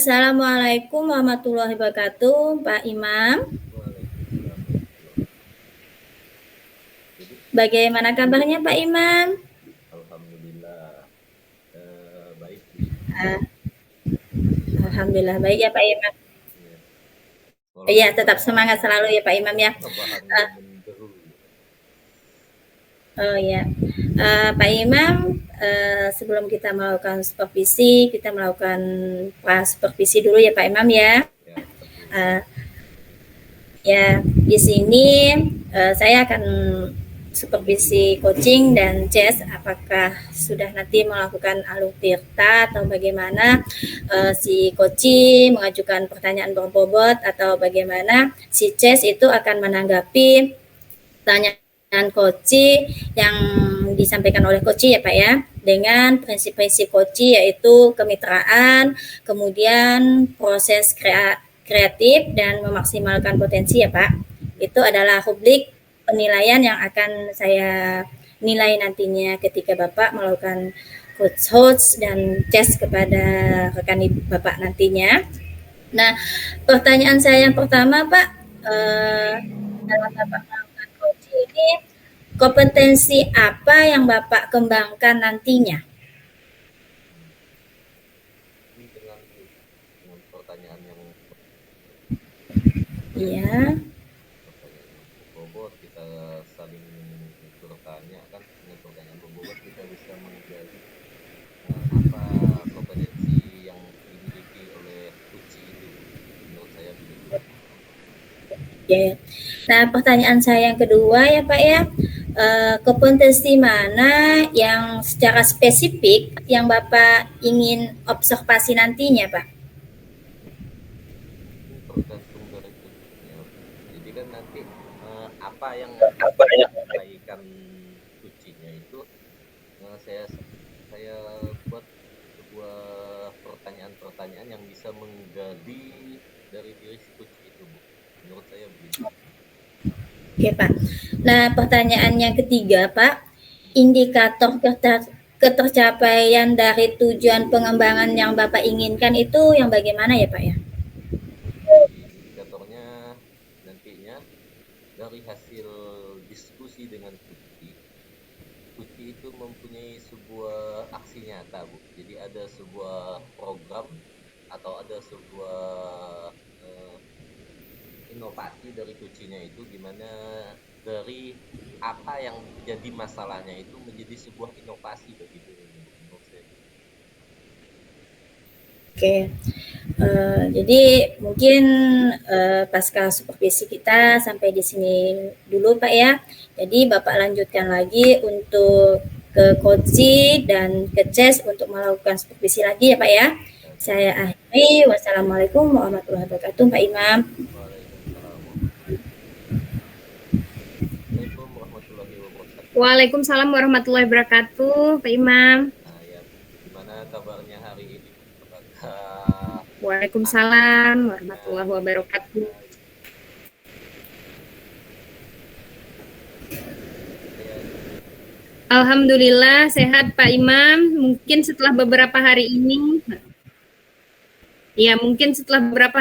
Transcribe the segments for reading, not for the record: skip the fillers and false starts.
Assalamualaikum warahmatullahi wabarakatuh, Pak Imam. Waalaikumsalam warahmatullahi wabarakatuh. Jadi, Bagaimana kabarnya, Pak Imam? alhamdulillah baik Bu Ibu. Ah, Masih semangat Bu Alhamdulillah Ibu. baik ya, Pak Imam. Ya. Iya, Walaupun tetap semangat selalu ya, Pak Imam ya. rebahannya Ah, menderu. oh ya, Pak Imam. Sebelum kita melakukan supervisi, kita melakukan supervisi dulu ya, Pak Imam ya. Ya, betul. Ah, Ya, di sini saya akan supervisi coaching dan chess. Apakah sudah nanti melakukan aluftirta atau bagaimana si coaching mengajukan pertanyaan berbobot atau bagaimana si chess itu akan menanggapi pertanyaan coaching yang disampaikan oleh coaching ya Pak ya, dengan prinsip-prinsip coaching yaitu kemitraan, kemudian proses kreatif dan memaksimalkan potensi ya Pak. Itu adalah publik penilaian yang akan saya nilai nantinya ketika Bapak melakukan coach dan tes kepada rekan Bapak nantinya. Nah, pertanyaan saya yang pertama Pak, dalam Bapak melakukan coaching ini, kompetensi apa yang Bapak kembangkan nantinya? Ini dengan pertanyaan yang Iya. pertanyaan yang berbobot, kita saling bertanya kan, dengan pertanyaan berbobot kita bisa menggali apa kompetensi yang dimiliki oleh Uci itu Bu. Menurut saya begitu Bu. Oke. Nah, pertanyaan saya yang kedua ya Pak ya, kompetensi mana yang secara spesifik yang Bapak ingin observasi nantinya Pak? Ini tergantung dari kuncinya. Jadi kan nanti apa yang Apa akan ya? disampaikan kuncinya itu saya buat sebuah pertanyaan-pertanyaan yang bisa menggali dari diri si kunci itu, Bu. Menurut saya begitu. Oke Pak. Nah, pertanyaan yang ketiga Pak, indikator ketercapaian dari tujuan pengembangan yang Bapak inginkan itu yang bagaimana ya Pak ya? Jadi indikatornya nantinya dari hasil diskusi dengan kunci, kunci itu mempunyai sebuah aksi nyata, Bu. Jadi ada sebuah program atau ada sebuah eh, inovasi dari kuncinya itu gimana dari apa yang jadi masalahnya itu menjadi sebuah inovasi bagi dirinya, Bu. Menurut saya gitu. Oke. Jadi mungkin pasca supervisi kita sampai di sini dulu Pak ya. Jadi Bapak lanjutkan lagi untuk ke coaching dan ke chess untuk melakukan supervisi lagi ya Pak ya. Ya, siap. Saya akhiri. Wassalamualaikum warahmatullahi wabarakatuh Pak Imam. Waalaikumsalam warahmatullahi wabarakatuh. Assalamualaikum warahmatullahi wabarakatuh. Waalaikumsalam warahmatullahi wabarakatuh, Pak Imam. Nah, ya, gimana kabarnya hari ini, Bu? Apakah Waalaikumsalam aktivitasnya warahmatullahi wabarakatuh. baik? Saya Alhamdulillah sehat Pak Imam. Mungkin setelah beberapa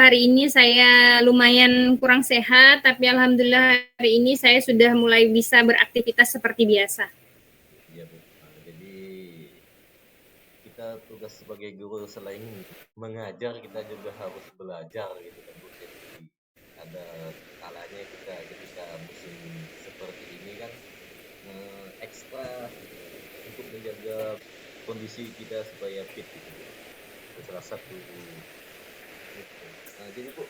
hari ini, saya lumayan kurang sehat, tapi alhamdulillah hari ini saya sudah mulai bisa beraktivitas seperti biasa. ya, Bu. Jadi kita tugas sebagai guru selain mengajar kita juga harus belajar gitu kan, Bu. Jadi ada kalanya kita ketika musim seperti ini kan ekstra untuk menjaga kondisi kita supaya fit gitu, Bu. Itu salah satu gitu. Nah, jadi Bu,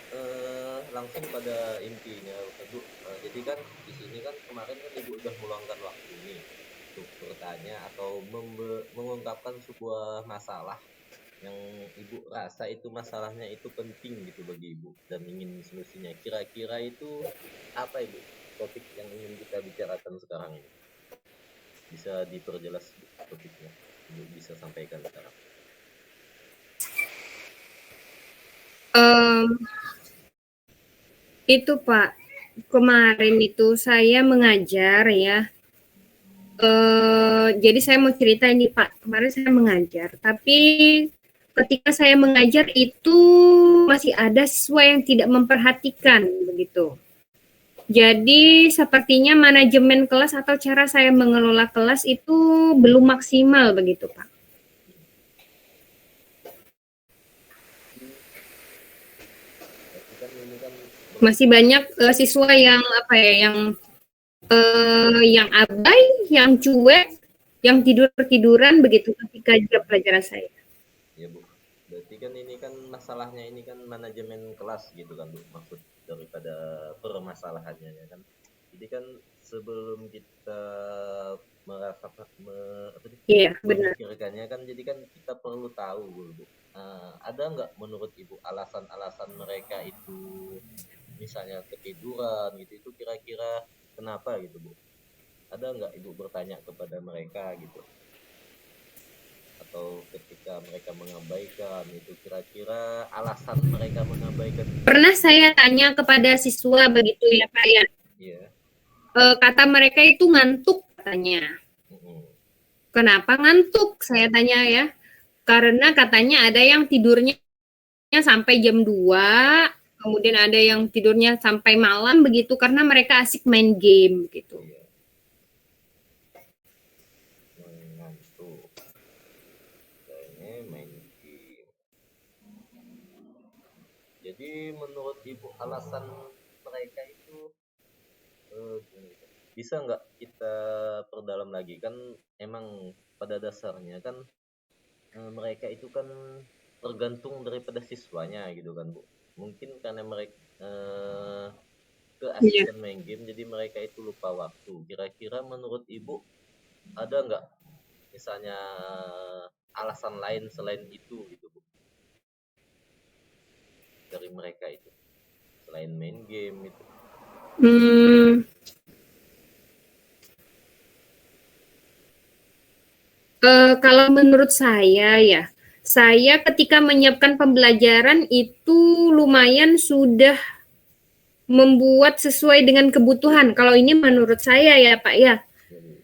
langsung pada intinya Bu. Jadi kan di sini kan kemarin kan Ibu udah meluangkan waktu nih untuk bertanya atau mengungkapkan sebuah masalah yang Ibu rasa itu masalahnya itu penting gitu bagi Ibu dan ingin solusinya. Kira-kira itu apa Ibu topik yang ingin kita bicarakan sekarang ini? Bisa diperjelas topiknya, Ibu bisa sampaikan sekarang. Itu Pak, kemarin itu saya mengajar ya. Jadi saya mau cerita ini Pak, kemarin saya mengajar, tapi ketika saya mengajar itu masih ada siswa yang tidak memperhatikan begitu. Jadi sepertinya manajemen kelas atau cara saya mengelola kelas itu belum maksimal begitu, Pak. Berarti kan ini kan Masih banyak siswa yang apa ya, yang abai, yang cuek, yang tidur-tiduran begitu ketika jam pelajaran saya. ya Bu. Berarti kan ini kan masalahnya ini kan manajemen kelas gitu kan Bu, maksud daripada permasalahannya ya kan. Jadi kan sebelum kita merasa Iya, benar. memikirkannya kan, jadi kan kita perlu tahu Bu. Ada nggak menurut Ibu alasan-alasan mereka itu misalnya ketiduran gitu, itu kira-kira kenapa gitu Bu? Ada nggak Ibu bertanya kepada mereka gitu? Atau ketika mereka mengabaikan itu kira-kira alasan mereka mengabaikan itu Pernah saya tanya kepada siswa begitu ya Pak ya, iya. kata mereka itu ngantuk katanya. Mm-mm. Kenapa ngantuk? Saya tanya ya. Karena katanya ada yang tidurnya sampai jam 2, kemudian ada yang tidurnya sampai malam begitu karena mereka asik main game gitu. Iya. Ngantuk. Kayaknya main game. Jadi menurut Ibu alasan mereka itu bisa nggak kita perdalam lagi kan, emang pada dasarnya kan mereka itu kan tergantung daripada siswanya gitu kan Bu. Mungkin karena mereka Iya. keasikan main game jadi mereka itu lupa waktu. Kira-kira menurut Ibu ada nggak misalnya alasan lain selain itu gitu Bu, dari mereka itu selain main game itu? Kalau menurut saya ya, saya ketika menyiapkan pembelajaran itu lumayan sudah membuat sesuai dengan kebutuhan. Kalau ini menurut saya ya Pak ya, Jadi,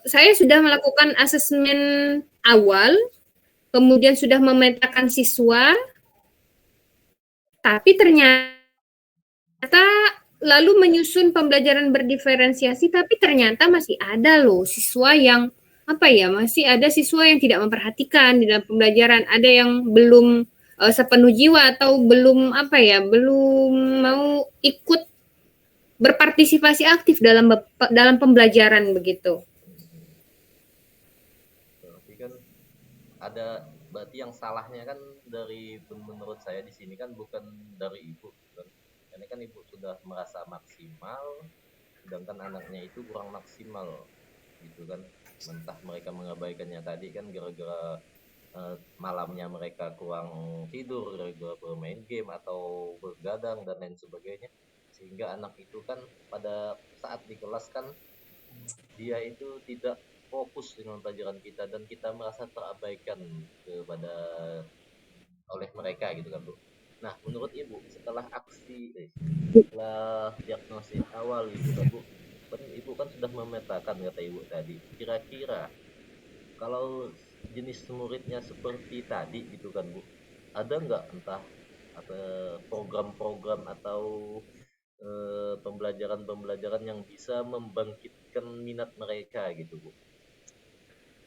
saya sudah melakukan asesmen awal, kemudian sudah memetakan siswa, tapi ternyata lalu menyusun pembelajaran berdiferensiasi, tapi ternyata masih ada loh siswa yang apa ya, masih ada siswa yang tidak memperhatikan di dalam pembelajaran, ada yang belum sepenuh jiwa atau belum apa ya, belum mau ikut berpartisipasi aktif dalam pembelajaran begitu. berarti kan ada, berarti yang salahnya kan dari menurut saya di sini kan bukan dari ibu kan, karena kan ibu sudah merasa maksimal sedangkan anaknya itu kurang maksimal gitu kan. Mentah mereka mengabaikannya tadi kan gara-gara malamnya mereka kurang tidur gara-gara bermain game atau bergadang dan lain sebagainya, sehingga anak itu kan pada saat di kelas kan dia itu tidak fokus dengan pelajaran kita dan kita merasa terabaikan kepada oleh mereka gitu kan Bu. Nah menurut Ibu setelah setelah diagnosis awal gitu kan Bu, kan Ibu kan sudah memetakan kata Ibu tadi, kira-kira kalau jenis muridnya seperti tadi gitu kan Bu, ada nggak entah apa program-program atau pembelajaran-pembelajaran yang bisa membangkitkan minat mereka gitu Bu,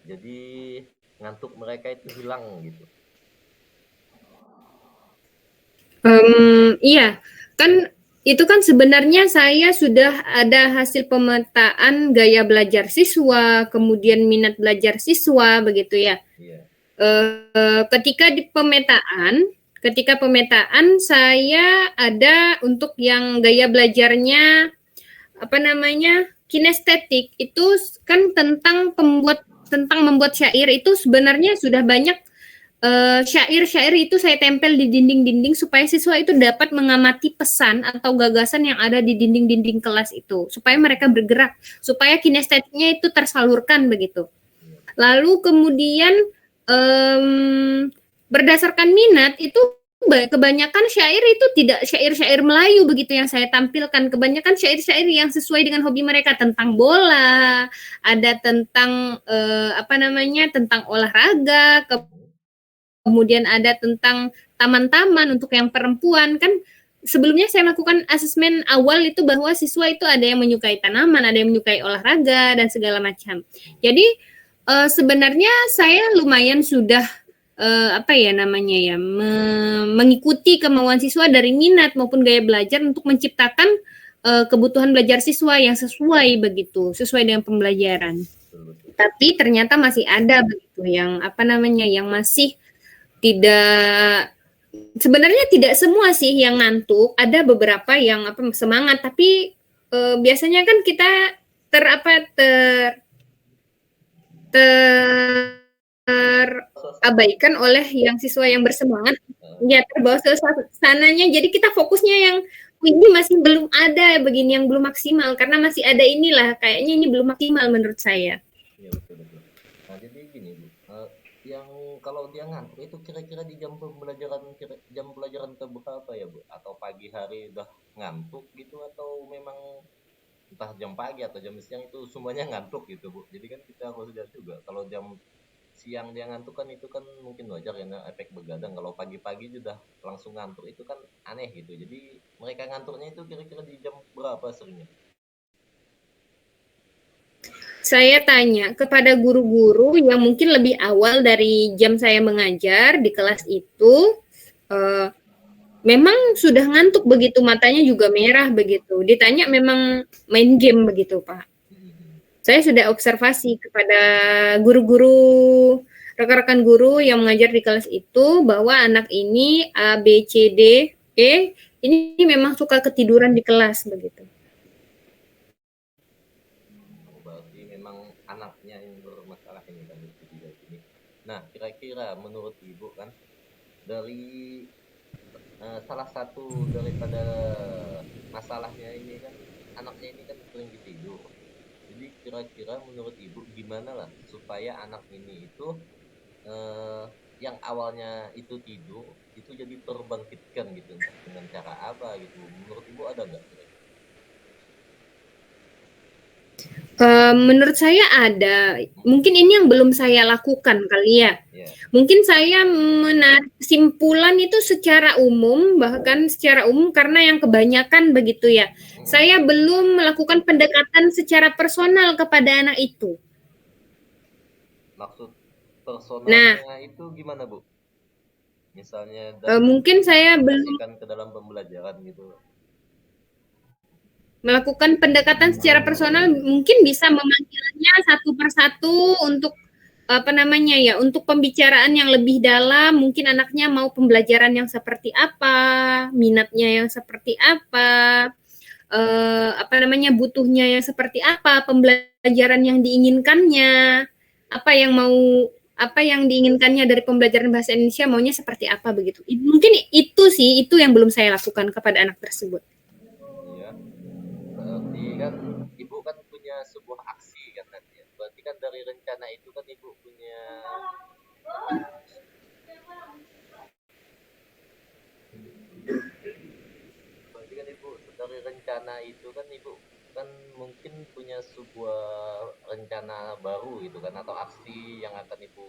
jadi ngantuk mereka itu hilang gitu? Iya, kan itu kan sebenarnya saya sudah ada hasil pemetaan gaya belajar siswa, kemudian minat belajar siswa, begitu ya. Iya. Ketika pemetaan saya ada untuk yang gaya belajarnya apa namanya kinestetik, itu kan tentang membuat syair, itu sebenarnya sudah banyak syair-syair itu saya tempel di dinding-dinding supaya siswa itu dapat mengamati pesan atau gagasan yang ada di dinding-dinding kelas itu, supaya mereka bergerak, supaya kinestetiknya itu tersalurkan begitu. Lalu kemudian berdasarkan minat itu kebanyakan syair itu tidak syair-syair Melayu begitu yang saya tampilkan, kebanyakan syair-syair yang sesuai dengan hobi mereka, tentang bola, ada tentang tentang olahraga, kemudian ada tentang taman-taman untuk yang perempuan. Kan sebelumnya saya melakukan asesmen awal itu bahwa siswa itu ada yang menyukai tanaman, ada yang menyukai olahraga dan segala macam. Jadi sebenarnya saya lumayan sudah mengikuti kemauan siswa dari minat maupun gaya belajar untuk menciptakan kebutuhan belajar siswa yang sesuai begitu, sesuai dengan pembelajaran. Tapi ternyata masih ada begitu yang yang masih tidak, sebenarnya tidak semua sih yang ngantuk, ada beberapa yang semangat, tapi biasanya kan kita terabaikan oleh yang siswa yang bersemangat, ya terbawa suasananya. Jadi kita fokusnya yang ini masih belum ada begini, yang belum maksimal, karena masih ada inilah, kayaknya ini belum maksimal menurut saya. Iya, betul. Nah, jadi gini Bu, yang kalau dia ngantuk itu kira-kira di jam pelajaran keberapa ya Bu? Atau pagi hari udah ngantuk gitu, atau memang entah jam pagi atau jam siang itu semuanya ngantuk gitu Bu? Jadi kan kita harus lihat juga, kalau jam siang dia ngantuk kan itu kan mungkin wajar karena efek begadang. Kalau pagi-pagi sudah langsung ngantuk itu kan aneh gitu. Jadi mereka ngantuknya itu kira-kira di jam berapa seringnya? Saya tanya kepada guru-guru yang mungkin lebih awal dari jam saya mengajar di kelas itu, memang sudah ngantuk begitu, matanya juga merah begitu. Ditanya memang main game begitu, Pak. Saya sudah observasi kepada guru-guru, rekan-rekan guru yang mengajar di kelas itu, bahwa anak ini A, B, C, D, E, ini memang suka ketiduran di kelas begitu. Berarti memang anaknya yang bermasalah ini kan ini. Nah, kira-kira menurut Ibu kan dari salah satu daripada masalahnya ini kan anaknya ini kan sering tidur. Jadi kira-kira menurut Ibu gimana lah supaya anak ini itu yang awalnya itu tidur itu jadi terbangkitkan gitu, dengan cara apa gitu? Menurut Ibu ada nggak? Menurut saya ada. Mungkin ini yang belum saya lakukan kali ya. Mungkin saya menarik kesimpulan itu secara umum, bahkan secara umum karena yang kebanyakan begitu ya. Saya belum melakukan pendekatan secara personal kepada anak itu. Maksud personalnya itu gimana Bu? Misalnya mungkin saya belum ke dalam pembelajaran gitu. Melakukan pendekatan secara personal, mungkin bisa memanggilnya satu persatu untuk untuk pembicaraan yang lebih dalam. Mungkin anaknya mau pembelajaran yang seperti apa, minatnya yang seperti apa, butuhnya yang seperti apa, pembelajaran yang diinginkannya, apa yang diinginkannya dari pembelajaran bahasa Indonesia, maunya seperti apa begitu. Mungkin itu yang belum saya lakukan kepada anak tersebut. Berarti kan Ibu kan punya sebuah aksi kan nanti ya. Berarti kan dari rencana itu kan Ibu punya dari rencana itu kan Ibu kan mungkin punya sebuah rencana baru gitu kan, atau aksi yang akan Ibu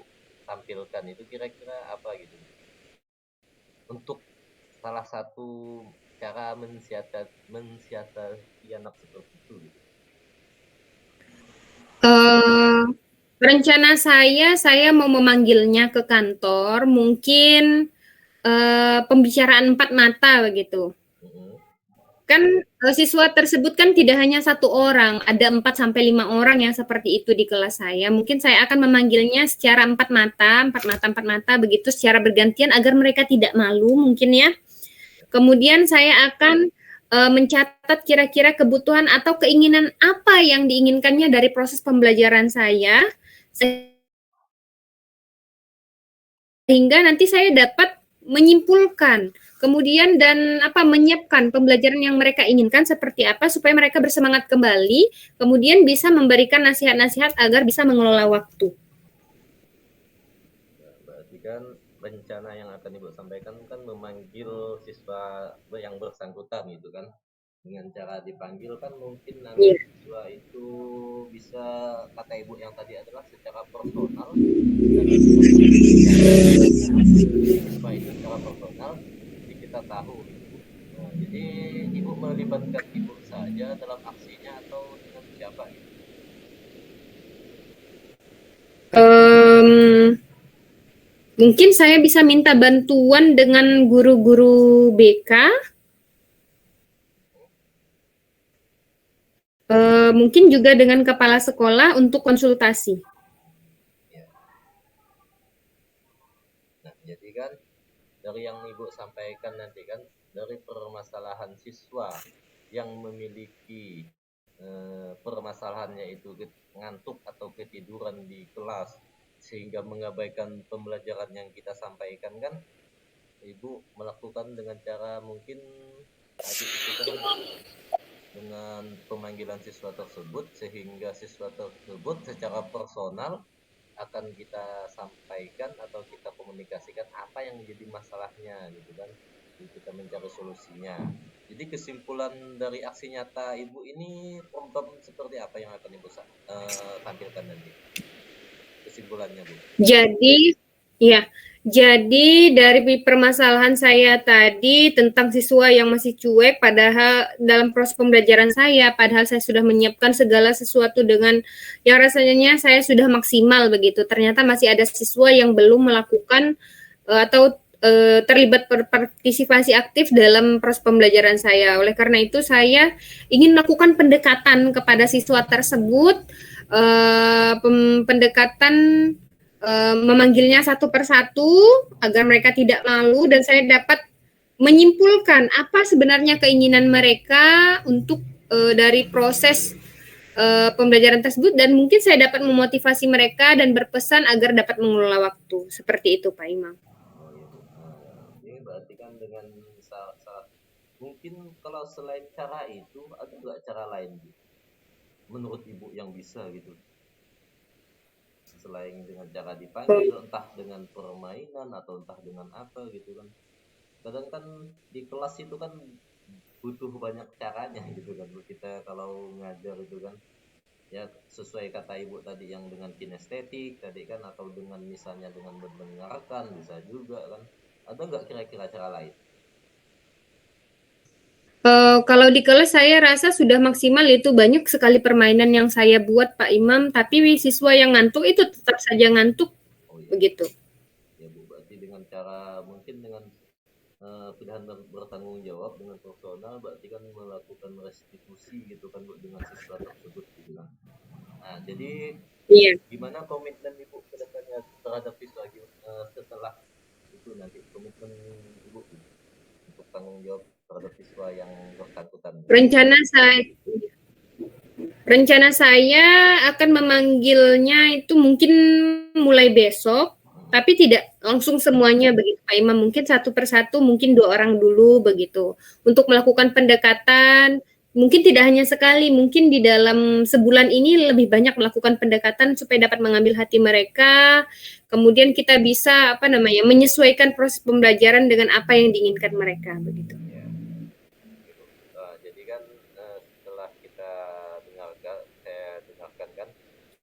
tampilkan itu kira-kira apa gitu untuk salah satu cara mensiasati anak seperti itu gitu. Rencana saya mau memanggilnya ke kantor, mungkin pembicaraan 4 mata begitu. Kan siswa tersebut kan tidak hanya satu orang, ada 4-5 orang yang seperti itu di kelas saya. Mungkin saya akan memanggilnya secara 4 mata begitu, secara bergantian agar mereka tidak malu mungkin ya. Kemudian saya akan mencatat kira-kira kebutuhan atau keinginan apa yang diinginkannya dari proses pembelajaran saya, sehingga nanti saya dapat menyimpulkan kemudian dan menyiapkan pembelajaran yang mereka inginkan seperti apa supaya mereka bersemangat kembali, kemudian bisa memberikan nasihat-nasihat agar bisa mengelola waktu. Berarti kan rencana yang akan Ibu sampaikan kan memanggil siswa yang bersangkutan gitu kan, dengan cara dipanggil kan mungkin nanti siswa itu bisa, kata Ibu yang tadi adalah secara personal dan siswa itu secara personal, jadi kita tahu gitu. Nah, jadi ibu melibatkan ibu saja dalam aksinya atau dengan siapa gitu? Mungkin saya bisa minta bantuan dengan guru-guru BK, mungkin juga dengan kepala sekolah untuk konsultasi. Ya. Nah, jadi kan dari yang ibu sampaikan nanti kan dari permasalahan siswa yang memiliki permasalahannya itu ngantuk atau ketiduran di kelas sehingga mengabaikan pembelajaran yang kita sampaikan kan, ibu melakukan dengan cara mungkin tadi itu kan dengan pemanggilan siswa tersebut sehingga siswa tersebut secara personal akan kita sampaikan atau kita komunikasikan apa yang menjadi masalahnya gitu kan. Jadi kita mencari solusinya. Jadi kesimpulan dari aksi nyata ibu ini program seperti apa yang akan ibu tampilkan nanti? Kesimpulannya bu. Jadi dari permasalahan saya tadi tentang siswa yang masih cuek, padahal dalam proses pembelajaran padahal saya sudah menyiapkan segala sesuatu dengan yang rasanya saya sudah maksimal begitu. Ternyata masih ada siswa yang belum melakukan atau terlibat berpartisipasi aktif dalam proses pembelajaran saya. Oleh karena itu saya ingin melakukan pendekatan kepada siswa tersebut, pendekatan memanggilnya satu persatu agar mereka tidak malu dan saya dapat menyimpulkan apa sebenarnya keinginan mereka untuk dari proses pembelajaran tersebut dan mungkin saya dapat memotivasi mereka dan berpesan agar dapat mengelola waktu. Seperti itu Pak Imam. Oh iya bu. Ini berarti kan dengan mungkin kalau selain cara itu ada nggak cara lain bu? Menurut ibu yang bisa gitu? Selain dengan cara dipanggil, entah dengan permainan atau entah dengan apa gitu kan. Kadang kan di kelas itu kan butuh banyak caranya gitu kan. Kita kalau ngajar itu kan ya sesuai kata ibu tadi yang dengan kinestetik tadi kan, atau dengan misalnya dengan mendengarkan bisa juga kan. Ada nggak kira-kira cara lain? Kalau di kelas saya rasa sudah maksimal, itu banyak sekali permainan yang saya buat Pak Imam, tapi siswa yang ngantuk itu tetap saja ngantuk. Oh iya. Begitu. Ya Bu, berarti dengan cara mungkin dengan pilihan bertanggung jawab dengan personal, berarti kan melakukan restitusi gitu kan Bu dengan siswa tersebut gitu kan. Nah, jadi gimana komitmen Ibu ke depannya terhadap siswa setelah itu nanti, komitmen Ibu untuk tanggung jawab terhadap siswa yang bersangkutan? Rencana saya akan memanggilnya itu mungkin mulai besok, tapi tidak langsung semuanya begitu Pak Imam. Mungkin satu persatu, mungkin 2 orang dulu begitu. Untuk melakukan pendekatan, mungkin tidak hanya sekali, mungkin di dalam sebulan ini lebih banyak melakukan pendekatan supaya dapat mengambil hati mereka. Kemudian kita bisa menyesuaikan proses pembelajaran dengan apa yang diinginkan mereka begitu. Jadi kan setelah kita saya dengarkan kan,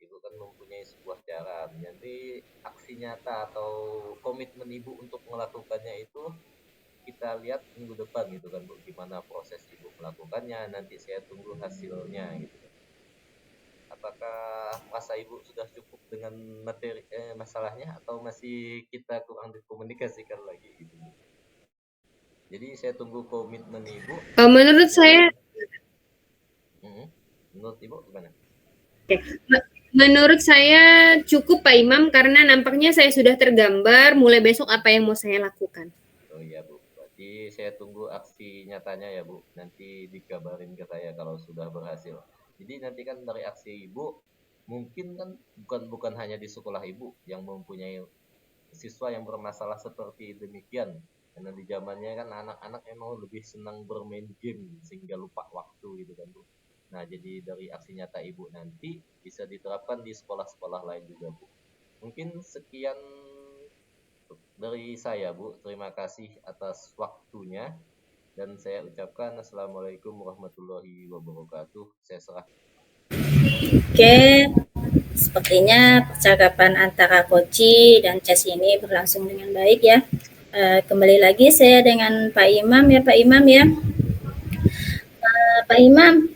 Ibu kan mempunyai sebuah cara. Jadi aksi nyata atau komitmen Ibu untuk melakukannya itu kita lihat minggu depan gitu kan Bu, gimana proses Ibu melakukannya, nanti saya tunggu hasilnya gitu kan. Apakah masa Ibu sudah cukup dengan materi masalahnya atau masih kita kurang dikomunikasikan lagi gitu? Jadi saya tunggu komitmen Ibu. Menurut saya menurut Ibu gimana? Menurut saya cukup Pak Imam, karena nampaknya saya sudah tergambar mulai besok apa yang mau saya lakukan. Oh iya Bu, berarti saya tunggu aksi nyatanya ya Bu, nanti dikabarin ke saya kalau sudah berhasil. Jadi nanti kan dari aksi Ibu, mungkin kan bukan hanya di sekolah Ibu yang mempunyai siswa yang bermasalah seperti demikian, karena di zamannya kan anak-anak emang lebih senang bermain game sehingga lupa waktu gitu kan Bu. Nah, jadi dari aksi nyata Ibu nanti bisa diterapkan di sekolah-sekolah lain juga Bu. Mungkin sekian dari saya Bu, terima kasih atas waktunya dan saya ucapkan Assalamualaikum warahmatullahi wabarakatuh. Saya serah. Oke. Sepertinya percakapan antara Koci dan Ces ini berlangsung dengan baik ya. Kembali lagi saya dengan Pak Imam ya, Pak Imam ya. Pak Imam,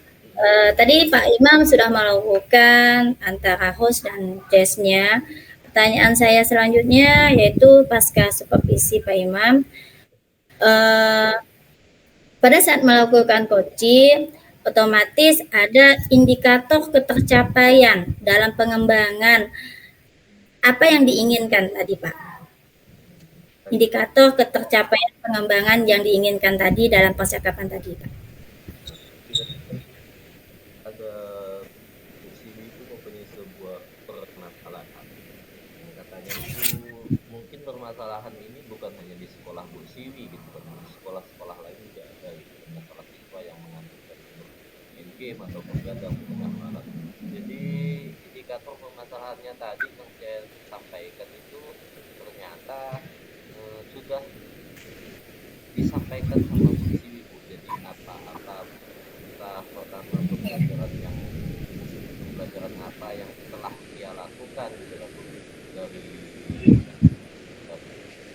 tadi Pak Imam sudah melakukan antara host dan Ces-nya. Pertanyaan saya selanjutnya yaitu pasca supervisi Pak Imam, pada saat melakukan coaching, otomatis ada indikator ketercapaian dalam pengembangan apa yang diinginkan tadi, Pak. Indikator ketercapaian pengembangan yang diinginkan tadi dalam percakapan tadi, Pak. Ada Bu Siwi itu mempunyai sebuah permasalahan. Yang katanya itu mungkin permasalahan ini bukan hanya di sekolah Bu Siwi gitu kan, di sekolah-sekolah lain juga ada gitu, masalah siswa yang mengantukkan main game atau begadang di tengah malam. Jadi indikator permasalahannya tadi yang saya sampaikan itu ternyata sudah disampaikan sama Bu Siwi, Bu. Jadi apa pertama pembelajaran apa yang telah dia lakukan gitu kan, Bu, dari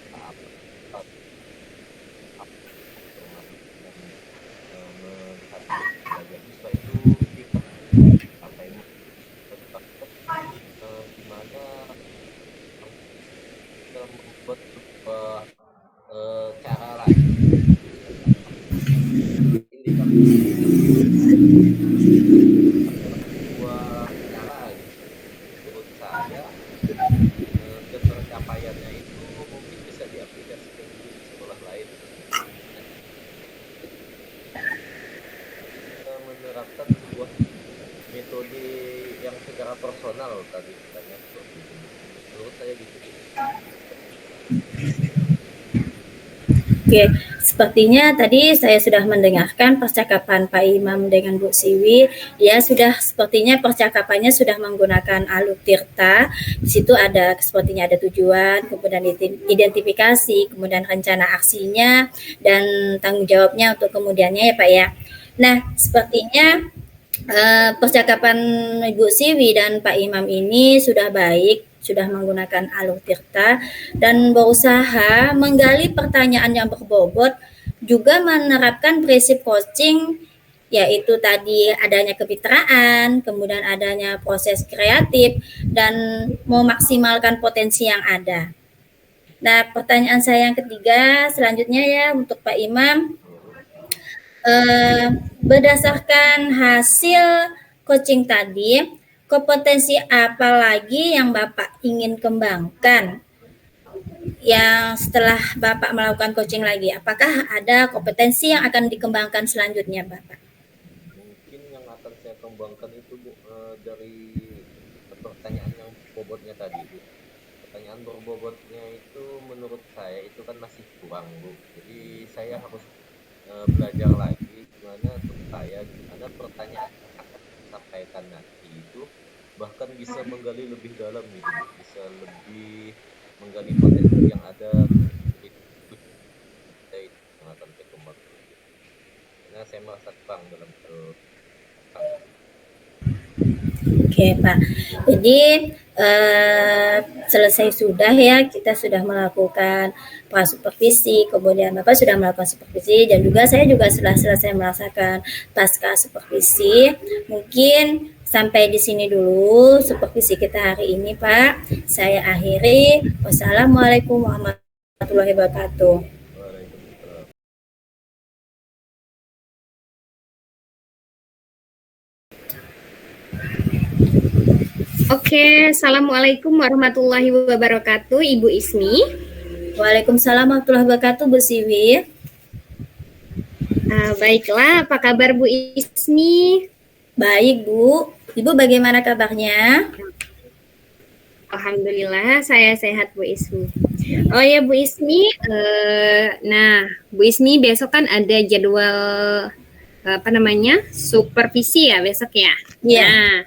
tahap melihat belajar siswa itu sampai di mana kita membuat sebuah cara lain indikator sebuah cara gitu. Menurut saya ketercapaiannya itu mungkin bisa diaplikasikan di sekolah lain. Kita menerapkan sebuah metode yang secara personal tadi katanya seperti itu. Menurut saya gitu. Oke, sepertinya tadi saya sudah mendengarkan percakapan Pak Imam dengan Bu Siwi. Dia sudah sepertinya percakapannya sudah menggunakan alur tirta. Di situ ada sepertinya ada tujuan, kemudian identifikasi, kemudian rencana aksinya dan tanggung jawabnya untuk kemudiannya ya Pak ya. Nah, sepertinya percakapan Bu Siwi dan Pak Imam ini sudah baik, sudah menggunakan alur tirta dan berusaha menggali pertanyaan yang berbobot, juga menerapkan prinsip coaching yaitu tadi adanya kemitraan, kemudian adanya proses kreatif dan memaksimalkan potensi yang ada. Nah, pertanyaan saya yang ketiga selanjutnya ya untuk Pak Imam, berdasarkan hasil coaching tadi, kompetensi apa lagi yang Bapak ingin kembangkan yang setelah Bapak melakukan coaching lagi? Apakah ada kompetensi yang akan dikembangkan selanjutnya, Bapak? Mungkin yang akan saya kembangkan itu, Bu, dari pertanyaan yang bobotnya tadi, Bu. Pertanyaan berbobotnya itu menurut saya itu kan masih kurang, Bu. Jadi saya harus belajar lagi gimana pertanyaan yang akan disampaikan nanti itu bahkan bisa menggali lebih dalam gitu, bisa lebih menggali potensi yang ada itu yang akan saya kembangkan. Karena saya merasa kurang dalam Oke Pak, jadi selesai sudah ya, kita sudah melakukan prasupervisi, kemudian Bapak sudah melakukan supervisi dan juga saya juga sudah selesai merasakan pasca supervisi. Mungkin sampai di sini dulu supervisi kita hari ini Pak. Saya akhiri. Wassalamualaikum warahmatullahi wabarakatuh. Oke, Assalamualaikum warahmatullahi wabarakatuh, Ibu Ismi. Waalaikumsalam warahmatullahi wabarakatuh, Bu Siwi. Baiklah, apa kabar Bu Ismi? Baik, Bu. Ibu bagaimana kabarnya? Alhamdulillah, saya sehat Bu Ismi. Oh ya Bu Ismi, nah Bu Ismi besok kan ada jadwal supervisi ya besok ya? Iya. Nah,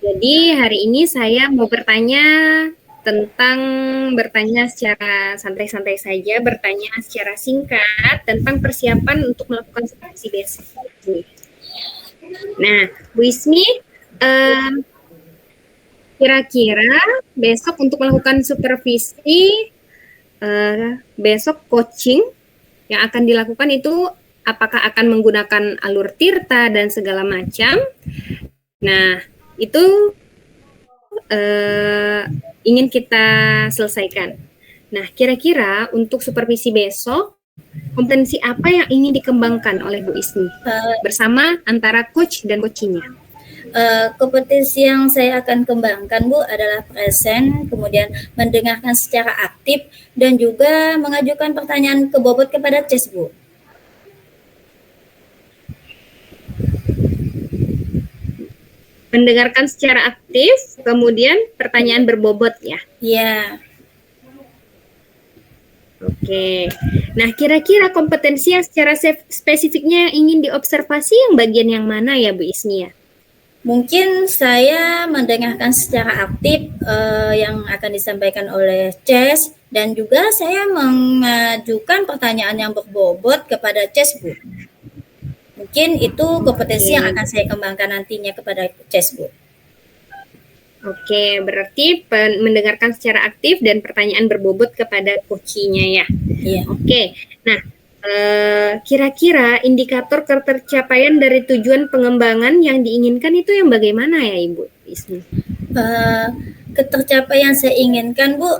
jadi hari ini saya mau bertanya secara santai-santai saja, bertanya secara singkat tentang persiapan untuk melakukan supervisi besok. Nah, Bu Ismi, kira-kira besok untuk melakukan supervisi, besok coaching yang akan dilakukan itu apakah akan menggunakan alur tirta dan segala macam. Nah, itu ingin kita selesaikan. Nah, kira-kira untuk supervisi besok, kompetensi apa yang ingin dikembangkan oleh Bu Ismi bersama antara coach dan coachingnya? Kompetensi yang saya akan kembangkan, Bu, adalah present, kemudian mendengarkan secara aktif, dan juga mengajukan pertanyaan kebobot kepada CES, Bu. Mendengarkan secara aktif, kemudian pertanyaan berbobot ya? Iya. Oke. Nah, kira-kira kompetensi yang secara spesifiknya ingin diobservasi yang bagian yang mana ya, Bu Ismi ya? Mungkin saya mendengarkan secara aktif yang akan disampaikan oleh CES, dan juga saya mengajukan pertanyaan yang berbobot kepada CES, Bu. Mungkin itu kompetensi yang akan saya kembangkan nantinya kepada CES, Bu. Oke, berarti mendengarkan secara aktif dan pertanyaan berbobot kepada coachingnya ya. Iya. Oke, nah kira-kira indikator ketercapaian dari tujuan pengembangan yang diinginkan itu yang bagaimana ya Ibu Ismi? Ketercapaian saya inginkan, Bu,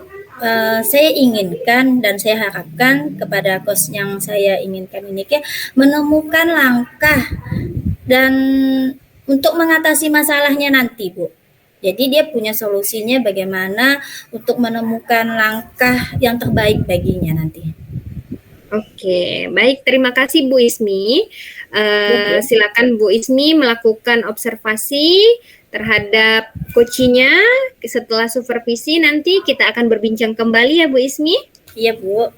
saya inginkan dan saya harapkan kepada coach yang saya inginkan ini menemukan langkah dan untuk mengatasi masalahnya nanti, Bu. Jadi dia punya solusinya bagaimana untuk menemukan langkah yang terbaik baginya nanti. Oke, baik, terima kasih Bu Ismi. Silakan Bu Ismi melakukan observasi terhadap coachingnya. Setelah supervisi nanti kita akan berbincang kembali ya Bu Ismi. Iya, Bu.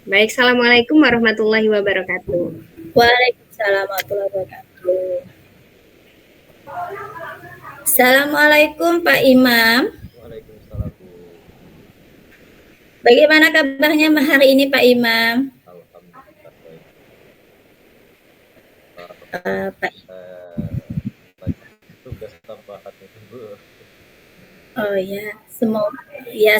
Baik, Assalamualaikum warahmatullahi wabarakatuh. Waalaikumsalam warahmatullahi wabarakatuh. Assalamualaikum Pak Imam. Waalaikumsalam, Bu. Bagaimana kabarnya hari ini Pak Imam? Alhamdulillah Pak. Tugas tambahan itu, Bu. Oh ya,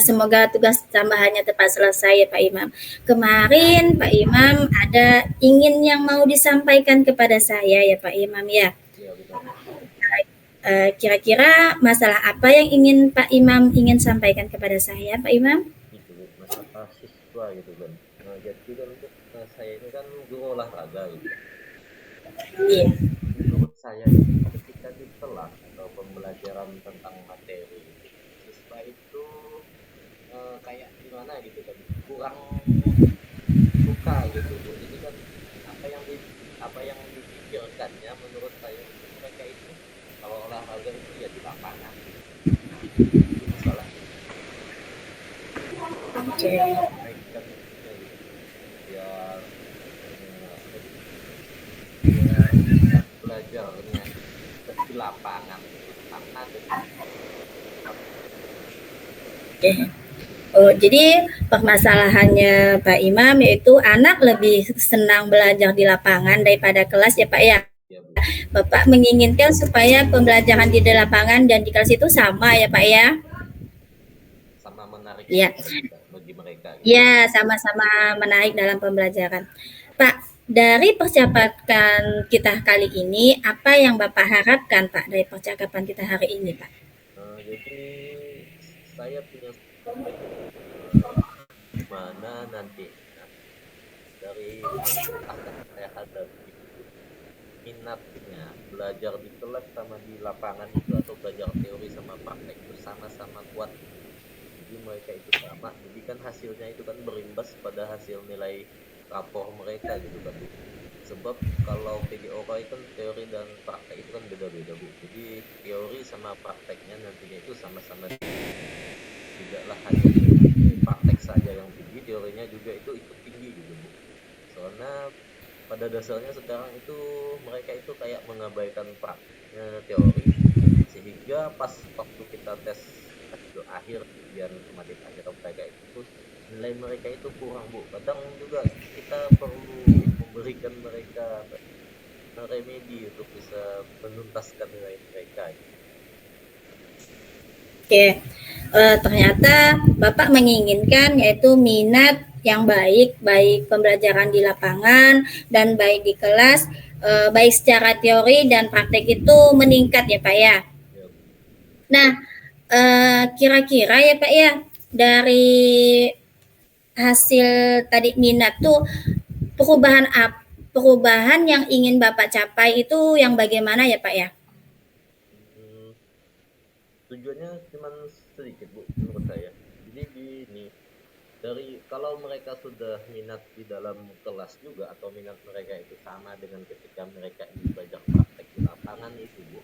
semoga tugas tambahannya tepat selesai ya Pak Imam. Kemarin Pak Imam ada ingin yang mau disampaikan kepada saya ya Pak Imam ya. Iya, benar. Kira-kira masalah apa yang ingin Pak Imam ingin sampaikan kepada saya Pak Imam? Itu, Bu, masalah siswa gitu kan. Nah, jadi kan untuk saya ini kan guru olahraga gitu. Iya. Menurut saya itu ketika di kelas atau pembelajaran tentang materi, siswa itu kayak gimana gitu kan, kurang suka gitu, Bu. Jadi kan apa yang dipikirkannya menurut saya itu mereka itu kalau olahraga itu ya di lapangan. Itu masalahnya. Oke. Baikkan ya gitu. Biar bisa belajarnya di lapangan karena Oke. Oh, jadi permasalahannya Pak Imam yaitu anak lebih senang belajar di lapangan daripada kelas ya Pak ya. ya, Bu, Bapak menginginkan supaya pembelajaran di lapangan dan di kelas itu sama ya Pak ya. sama menarik Iya. bagi mereka. Gitu. Ya, sama-sama menarik dalam pembelajaran. Pak, dari percakapan kita kali ini, apa yang Bapak harapkan Pak dari percakapan kita hari ini Pak? Jadi saya punya gimana nanti dari akan saya hadapi minatnya belajar di kelas sama di lapangan itu atau belajar teori sama praktek itu sama-sama kuat. Jadi mereka itu sama, jadi kan hasilnya itu kan berimbas pada hasil nilai rapor mereka gitu kan, Bu. Sebab kalau PJOK itu kan teori dan praktek itu kan beda-beda, Bu. Jadi teori sama prakteknya nantinya itu sama-sama, tidaklah hanya praktek saja yang tinggi, teorinya juga itu ikut tinggi gitu, Bu. Soalnya pada dasarnya sekarang itu mereka itu kayak mengabaikan teori, sehingga pas waktu kita tes akhir ujian matematik akhir mereka itu nilai mereka itu kurang, Bu. Kadang juga kita perlu memberikan mereka remedi untuk bisa menuntaskan nilai mereka. Oke, ternyata Bapak menginginkan yaitu minat yang baik, baik pembelajaran di lapangan dan baik di kelas, baik secara teori dan praktek itu meningkat ya Pak ya. Ya, Nah, kira-kira ya Pak ya, dari hasil tadi minat tuh perubahan yang ingin Bapak capai itu yang bagaimana ya Pak ya? hmm, tujuannya cuma sedikit Bu menurut saya. Jadi gini, dari kalau mereka sudah minat di dalam kelas juga atau minat mereka itu sama dengan ketika mereka ingin belajar praktek di lapangan itu Bu.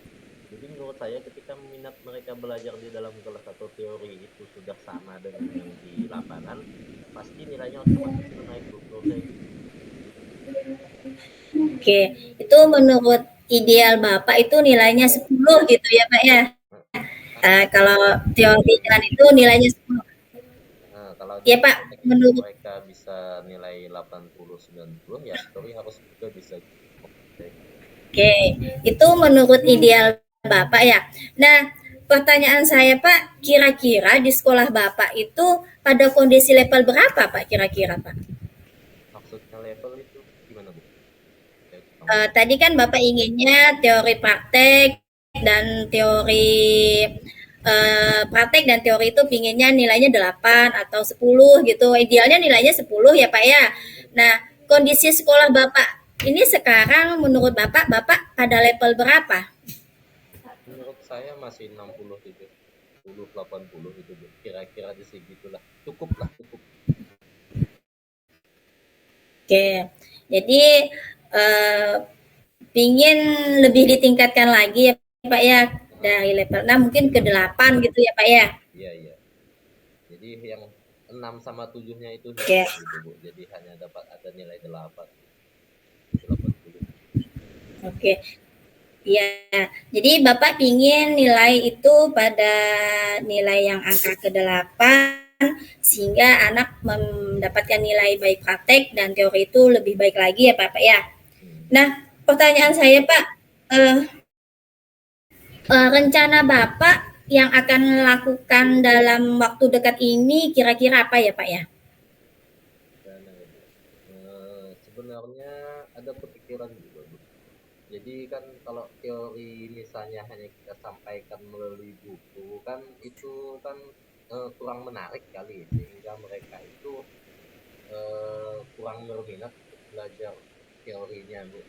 Jadi menurut saya ketika minat mereka belajar di dalam kelas atau teori itu sudah sama dengan yang di lapangan, pasti nilainya otomatis itu naik Bu. Menurut saya gitu. Oke, itu menurut ideal Bapak itu nilainya 10 gitu ya Pak ya? Nah, nah, Kalau teori jalan itu nilainya 10. nah, kalau di Ya Pak, praktek itu menurut mereka bisa nilai 80 90 ya teori harus juga bisa gitu. Oke, itu menurut ideal Bapak ya. Nah, pertanyaan saya Pak, kira-kira di sekolah Bapak itu pada kondisi level berapa Pak kira-kira Pak? Maksudnya level itu gimana Bu? Saya kurang Tadi kan Bapak inginnya teori praktek dan teori itu pinginnya nilainya 8 atau 10 gitu. Idealnya nilainya 10 ya Pak ya. Nah, kondisi sekolah Bapak ini sekarang menurut Bapak, Bapak pada level berapa? Menurut saya masih 60 70 80 gitu Bu. Kira-kira di segitulah. Cukup lah, cukup. Oke, jadi eh, pingin lebih ditingkatkan lagi ya Pak ya Nah, dari level 6 mungkin ke 8 gitu ya Pak ya. iya iya. Jadi yang 6 sama 7-nya itu Oke. hilang gitu Bu. Jadi hanya dapat ada nilai 8 itu 80. Oke. Ya, jadi Bapak pingin nilai itu pada nilai yang angka ke-8 sehingga anak mendapatkan nilai baik praktek dan teori itu lebih baik lagi ya Pak ya. Hmm. Nah, pertanyaan saya Pak, eh, rencana Bapak yang akan lakukan dalam waktu dekat ini kira-kira apa ya Pak ya? Dan Bu. Sebenarnya ada kepikiran juga Bu. Jadi kan kalau teori misalnya hanya kita sampaikan melalui buku kan itu kan kurang menarik kali sehingga mereka itu kurang berminat untuk belajar teorinya Bu.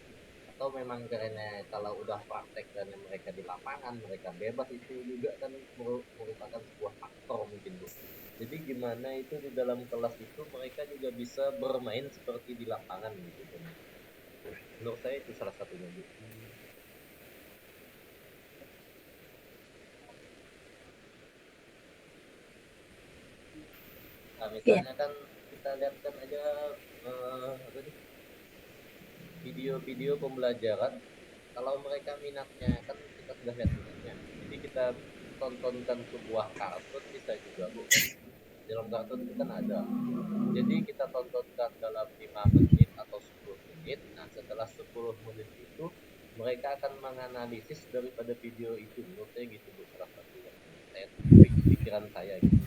Atau memang karena kalau udah praktek dan mereka di lapangan mereka bebas itu juga kan merupakan sebuah faktor mungkin Bu. Jadi gimana itu di dalam kelas itu mereka juga bisa bermain seperti di lapangan gitu kan. Menurut saya itu salah satunya Bu. Nah, Ya. misalnya kan kita lihat kan aja apa nih, video-video pembelajaran kalau mereka minatnya kan kita sudah lihat minatnya jadi kita tontonkan sebuah kartun bisa juga Bu kan dalam kartun itu kan ada jadi kita tontonkan dalam 5 menit atau 10 menit nah setelah 10 menit itu mereka akan menganalisis daripada video itu menurut saya gitu Bu salah satu yang saya pikiran saya gitu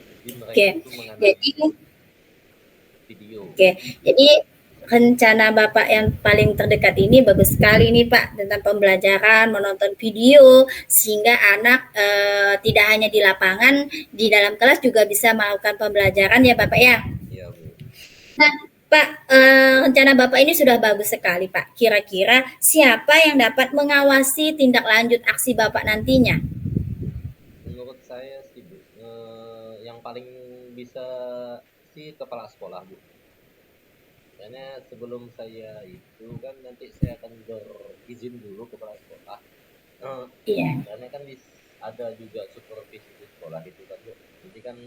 jadi mereka Oke. itu Jadi menganalisis video. Oke, jadi rencana Bapak yang paling terdekat ini bagus sekali nih Pak tentang pembelajaran, menonton video sehingga anak tidak hanya di lapangan, di dalam kelas juga bisa melakukan pembelajaran ya Bapak ya. Iya Bu. Nah, Pak, rencana Bapak ini sudah bagus sekali Pak. Kira-kira siapa yang dapat mengawasi tindak lanjut aksi Bapak nantinya? Menurut saya sih Bu, yang paling bisa sih kepala sekolah Bu. Karena sebelum saya itu kan nanti saya akan berizin dulu kepala sekolah. Eh, Iya. karena kan ada juga supervisi di sekolah itu kan Bu. Jadi kan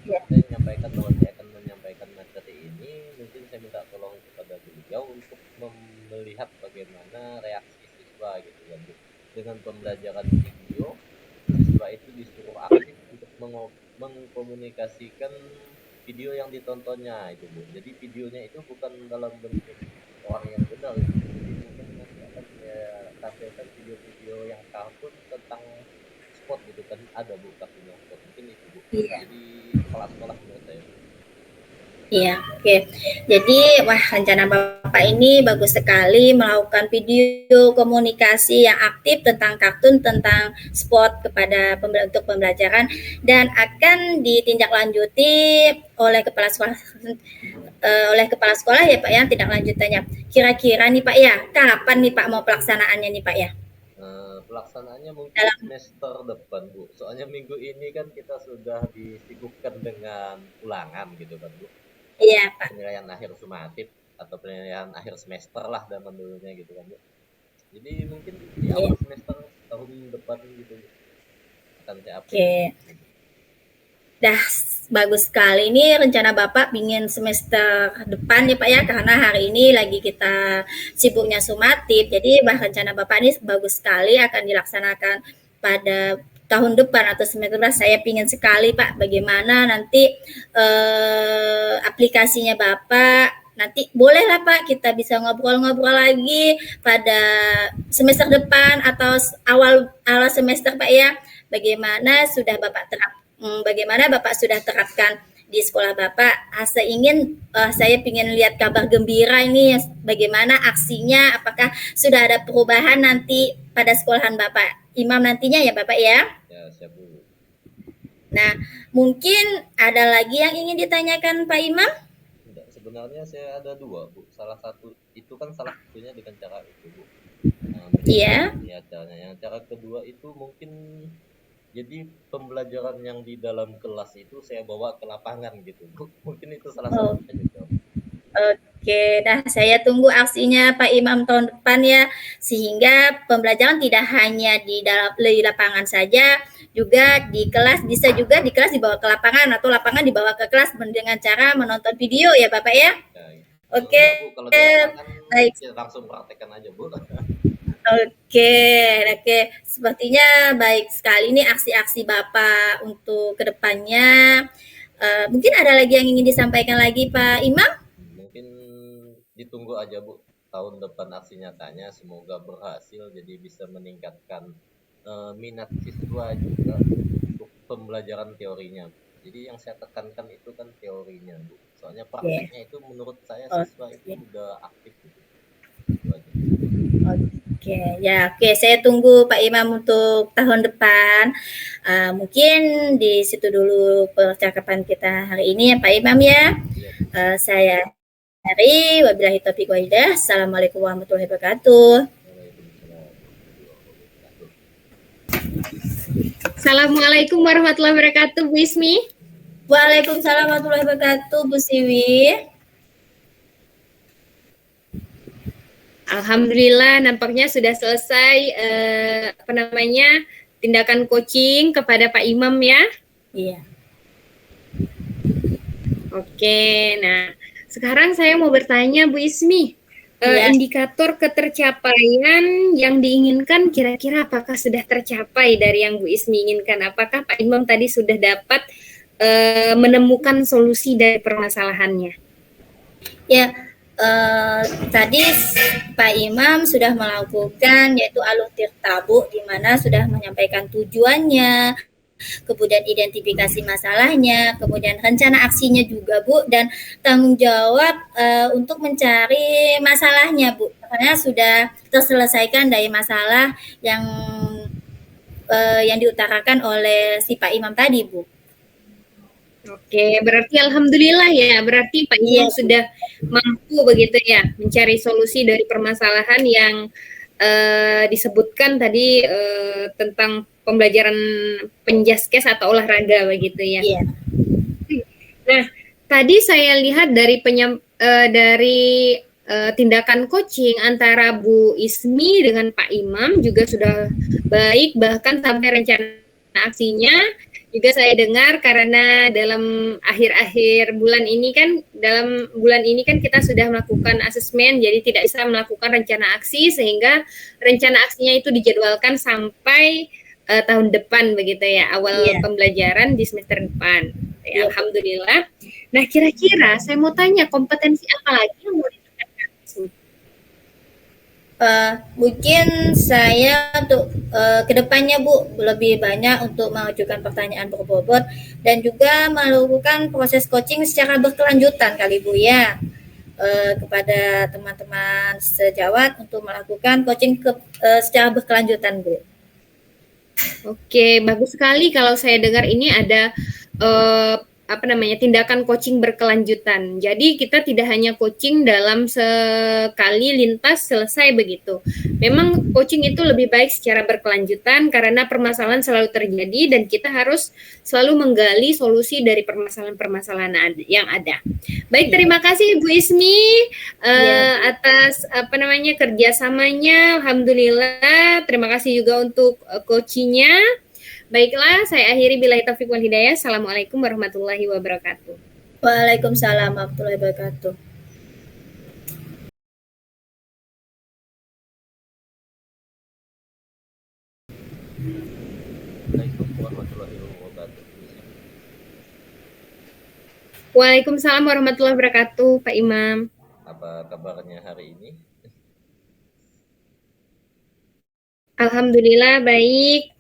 Iya. saya menyampaikan bahwa saya akan menyampaikan materi ini, mungkin saya minta tolong kepada beliau untuk melihat bagaimana reaksi siswa gitu kan Bu. Dengan pembelajaran video siswa itu disuruh aktif untuk mengkomunikasikan video yang ditontonnya itu Bu. Jadi videonya itu bukan dalam bentuk orang yang benar itu Bu. Jadi mungkin nanti akan saya tampilkan video-video yang kartun tentang sport gitu kan, ada Bu kartunya sport, mungkin itu Bu. Iya. Jadi kepala sekolah menurut saya. Iya, oke. Jadi, wah, rencana Bapak ini bagus sekali melakukan video komunikasi yang aktif tentang kartun, tentang sport kepada untuk pembelajaran, dan akan ditindaklanjuti oleh kepala sekolah ya Pak ya, tindak lanjutannya. Kira-kira nih Pak ya, kapan nih Pak mau pelaksanaannya nih Pak ya? Pelaksanaannya mungkin Dalam semester depan Bu. Soalnya minggu ini kan kita sudah disibukkan dengan ulangan gitu kan Bu. Iya Pak. Penilaian akhir sumatif atau penilaian akhir semester lah zaman dulunya gitu kan Bu. Jadi mungkin di awal semester tahun depan gitu Bu, akan saya update. Oke. Dah bagus sekali ini rencana Bapak ingin semester depan ya Pak ya, karena hari ini lagi kita sibuknya sumatif. Jadi rencana Bapak ini bagus sekali akan dilaksanakan pada tahun depan atau semester depan. Saya ingin sekali Pak bagaimana nanti aplikasinya Bapak. Nanti bolehlah Pak kita bisa ngobrol-ngobrol lagi pada semester depan atau awal semester Pak ya. Bagaimana Bapak sudah terapkan di sekolah Bapak. Saya ingin lihat kabar gembira ini, bagaimana aksinya, apakah sudah ada perubahan nanti pada sekolahan Bapak Imam nantinya ya Bapak ya? Ya, siap Bu. Nah, mungkin ada lagi yang ingin ditanyakan Pak Imam? Sebenarnya saya ada dua Bu. Salah satunya dengan cara itu Bu. Iya. Ya, caranya. Yang cara kedua itu mungkin jadi pembelajaran yang di dalam kelas itu saya bawa ke lapangan gitu. Mungkin itu salah satunya juga. Oke, nah saya tunggu aksinya Pak Imam tahun depan ya, sehingga pembelajaran tidak hanya di lapangan saja, juga di kelas, bisa juga di kelas dibawa ke lapangan atau lapangan dibawa ke kelas dengan cara menonton video ya Bapak ya. Oke, kalau di lapangan, baik. Kita langsung praktekkan aja Bu. Oke, sepertinya baik sekali nih aksi-aksi Bapak untuk kedepannya. Mungkin ada lagi yang ingin disampaikan lagi Pak Imam? Mungkin ditunggu aja Bu tahun depan aksi nyatanya, semoga berhasil jadi bisa meningkatkan minat siswa juga untuk pembelajaran teorinya. Jadi yang saya tekankan itu kan teorinya Bu, soalnya prakteknya itu menurut saya siswa itu udah aktif gitu. Oke, saya tunggu Pak Imam untuk tahun depan. Mungkin di situ dulu percakapan kita hari ini ya Pak Imam ya. Saya Hari, wabillahi taufiq wa hidayah. Assalamualaikum warahmatullahi wabarakatuh. Assalamualaikum warahmatullahi wabarakatuh, Bu Ismi. Waalaikumsalam warahmatullahi wabarakatuh, Bu Siwi. Alhamdulillah, nampaknya sudah selesai tindakan coaching kepada Pak Imam ya. Iya. Oke, nah sekarang saya mau bertanya Bu Ismi, indikator ketercapaian yang diinginkan kira-kira apakah sudah tercapai dari yang Bu Ismi inginkan? Apakah Pak Imam tadi sudah dapat menemukan solusi dari permasalahannya? Ya, tadi Pak Imam sudah melakukan yaitu alur tirtabu, di mana sudah menyampaikan tujuannya, kemudian identifikasi masalahnya, kemudian rencana aksinya juga Bu, dan tanggung jawab untuk mencari masalahnya Bu. Karena sudah terselesaikan dari masalah yang diutarakan oleh si Pak Imam tadi Bu. Oke, berarti alhamdulillah ya, berarti Pak Imam sudah mampu begitu ya mencari solusi dari permasalahan yang disebutkan tadi tentang pembelajaran penjaskes atau olahraga begitu ya. Iya. Nah, tadi saya lihat dari tindakan coaching antara Bu Ismi dengan Pak Imam juga sudah baik, bahkan sampai rencana aksinya juga saya dengar, karena dalam akhir-akhir bulan ini kan kita sudah melakukan asesmen, jadi tidak bisa melakukan rencana aksi, sehingga rencana aksinya itu dijadwalkan sampai tahun depan begitu ya, awal pembelajaran di semester depan. Ya, alhamdulillah. Nah, kira-kira saya mau tanya kompetensi apa lagi yang mau ditingkatkan? Mungkin saya untuk kedepannya Bu lebih banyak untuk mengajukan pertanyaan berbobot dan juga melakukan proses coaching secara berkelanjutan kali Bu ya, kepada teman-teman sejawat untuk melakukan coaching secara berkelanjutan Bu. Oke, bagus sekali kalau saya dengar ini ada tindakan coaching berkelanjutan. Jadi kita tidak hanya coaching dalam sekali lintas selesai begitu. Memang coaching itu lebih baik secara berkelanjutan karena permasalahan selalu terjadi dan kita harus selalu menggali solusi dari permasalahan-permasalahan yang ada. Baik, terima kasih Bu Ismi atas kerjasamanya. Alhamdulillah. Terima kasih juga untuk coachingnya. Baiklah, saya akhiri billahi taufiq wal hidayah. Assalamualaikum warahmatullahi wabarakatuh. Waalaikumsalam warahmatullahi wabarakatuh. Assalamualaikum warahmatullahi wabarakatuh. Waalaikumsalam warahmatullahi wabarakatuh, Pak Imam. Apa kabarnya hari ini? Alhamdulillah baik.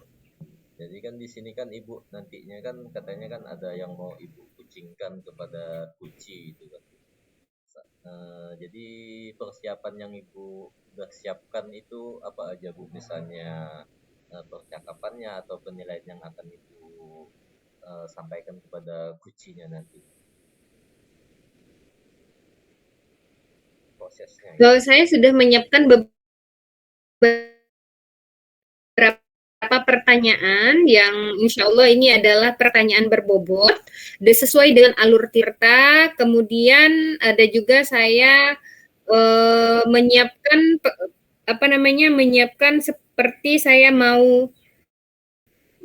Jadi kan di sini kan Ibu nantinya kan katanya kan ada yang mau Ibu kucingkan kepada kuci itu kan. Jadi persiapan yang Ibu udah siapkan itu apa aja Bu? Misalnya percakapannya atau penilaian yang akan Ibu sampaikan kepada kucinya nanti. Prosesnya. Kalau saya sudah menyiapkan beberapa pertanyaan yang insya Allah ini adalah pertanyaan berbobot sesuai dengan alur Tirta. Kemudian ada juga saya menyiapkan seperti saya mau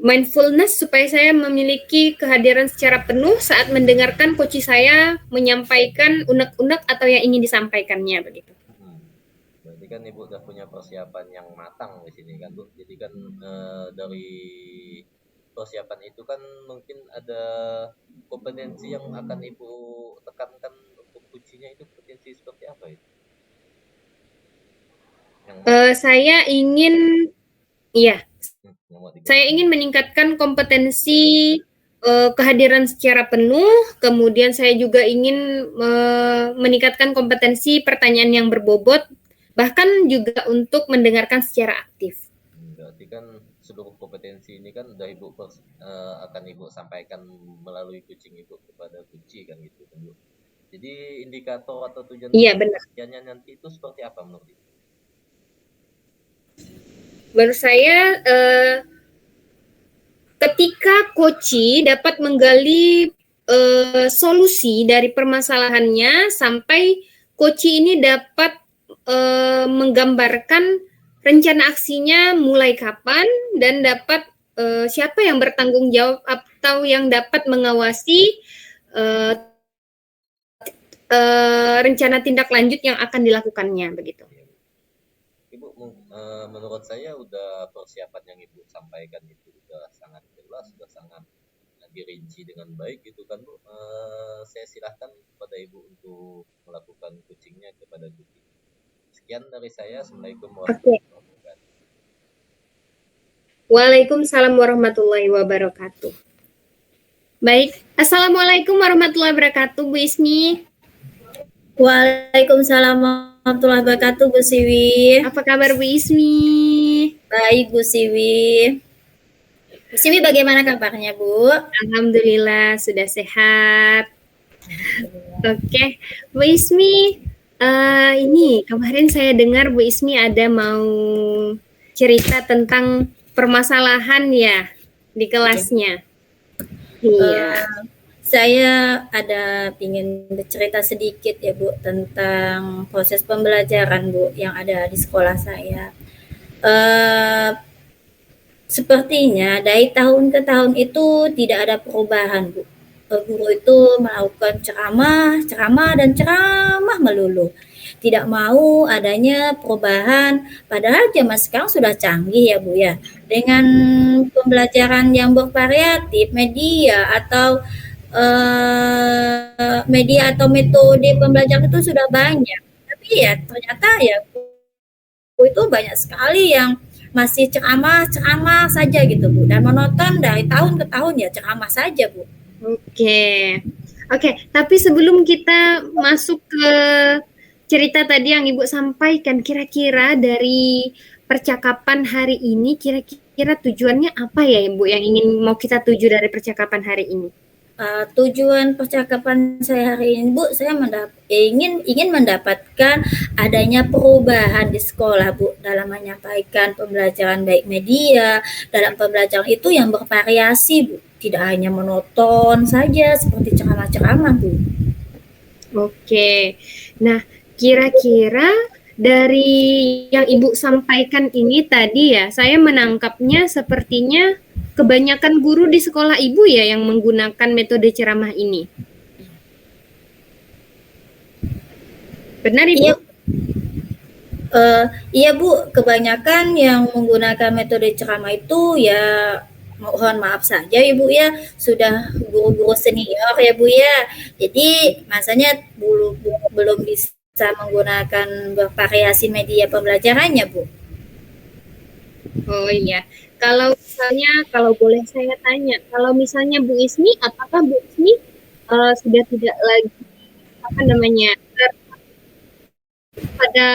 mindfulness supaya saya memiliki kehadiran secara penuh saat mendengarkan coach saya menyampaikan unek-unek atau yang ingin disampaikannya begitu. Berarti kan Ibu udah punya persiapan yang matang di sini kan Bu. Jadi kan dari persiapan itu kan mungkin ada kompetensi yang akan Ibu tekankan untuk kuncinya itu kompetensi seperti apa itu? Saya ingin meningkatkan kompetensi kehadiran secara penuh, kemudian saya juga ingin meningkatkan kompetensi pertanyaan yang berbobot, bahkan juga untuk mendengarkan secara aktif. Berarti kan seluruh kompetensi ini kan udah Ibu akan Ibu sampaikan melalui coaching Ibu kepada kunci kan gitu kan Bu. Jadi indikator atau tujuan kerjanya nanti itu seperti apa menurut Ibu? Menurut saya ketika coach dapat menggali solusi dari permasalahannya sampai coach ini dapat menggambarkan rencana aksinya mulai kapan dan dapat siapa yang bertanggung jawab atau yang dapat mengawasi rencana tindak lanjut yang akan dilakukannya begitu. Ibu, menurut saya udah persiapan yang Ibu sampaikan itu udah sangat jelas, sudah sangat dirinci dengan baik gitu kan Bu. Saya silahkan kepada Ibu untuk melakukan coachingnya kepada Gusti. Sekian dari saya. Assalamualaikum warahmatullahi wabarakatuh. Waalaikumsalam warahmatullahi wabarakatuh. Baik, Assalamualaikum warahmatullahi wabarakatuh, Bu Ismi. Waalaikumsalam warahmatullahi wabarakatuh, Bu Siwi. Apa kabar Bu Ismi? Baik, Bu Siwi. Bu Siwi bagaimana kabarnya, Bu? Alhamdulillah sudah sehat. Oke, Bu Ismi. Ini kemarin saya dengar Bu Ismi ada mau cerita tentang permasalahan ya di kelasnya. Iya. Saya ada ingin bercerita sedikit ya Bu tentang proses pembelajaran Bu yang ada di sekolah saya. Sepertinya dari tahun ke tahun itu tidak ada perubahan Bu. Guru itu melakukan ceramah melulu. Tidak mau adanya perubahan, padahal zaman sekarang sudah canggih ya Bu ya. Dengan pembelajaran yang bervariatif, media atau metode pembelajaran itu sudah banyak. Tapi ya ternyata ya itu banyak sekali yang masih ceramah saja gitu Bu, dan monoton dari tahun ke tahun ya ceramah saja Bu. Oke. Tapi sebelum kita masuk ke cerita tadi yang Ibu sampaikan, kira-kira dari percakapan hari ini, kira-kira tujuannya apa ya Ibu yang mau kita tuju dari percakapan hari ini? Tujuan percakapan saya hari ini Bu, saya ingin mendapatkan adanya perubahan di sekolah Bu, dalam menyampaikan pembelajaran baik media, dalam pembelajaran itu yang bervariasi Bu, tidak hanya monoton saja seperti ceramah-ceramah Bu. Oke, nah kira-kira dari yang Ibu sampaikan ini tadi ya, saya menangkapnya sepertinya kebanyakan guru di sekolah Ibu ya yang menggunakan metode ceramah ini. Benar Ibu? Iya Bu, kebanyakan yang menggunakan metode ceramah itu ya mohon maaf saja Ibu ya, sudah guru-guru senior ya Bu ya. Jadi masanya belum bisa menggunakan bervariasi media pembelajarannya Bu. Oh iya, kalau boleh saya tanya, kalau misalnya Bu Ismi, apakah Bu Ismi sudah tidak lagi pada